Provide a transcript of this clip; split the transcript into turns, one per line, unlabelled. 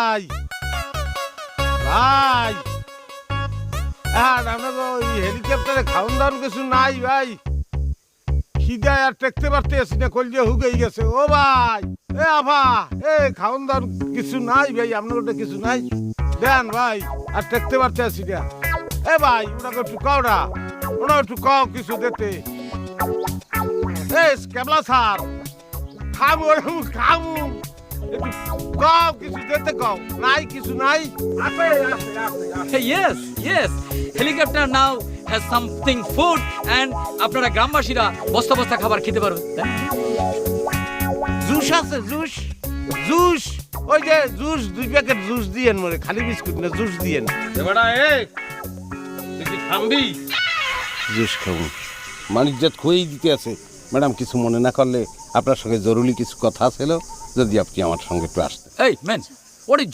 ভাই ভাই আপনার ওই হেলিকপ্টারে খাওয়ান দাওয়ান কিছু নাই ভাই, খিদায় আর টেকতে পারতে আসি না, কলজে হুগেই গেছে। ও ভাই এ আভা এ খাওয়ান দাওয়ান কিছু নাই ভাই, আপনার ওটা কিছু নাই দেন ভাই, আর টেকতে পারতে আসি না। এ ভাই ওনাকে একটু কও না, ওনাকে একটু কও কিছু দিতে। এ কেবলা স্যার খামু খামু একটু কও কিছু দিতে, কও নাই কিছু নাই। আছে আছে আছে আছে।
Yes, yes. Helicopter now has something food and আপনারা গ্রামবাসীরা বস্তা বস্তা খাবার খেতে পারবেন।
জুস আছে জুস, জুস ওই যে জুস 2 প্যাকেট জুস দিয়েন, মরে খালি বিস্কুট না জুস দিয়েন। এবারে তুই কি থামবি? জুস খাবো মানিকজাত খোয়াই দিতে আছে। ম্যাডাম কিছু মনে না করলে আপনার সঙ্গে জরুরি কিছু কথা ছিল, যদি আপনি আমার সঙ্গে একটু আসতেন।
Hey man, what is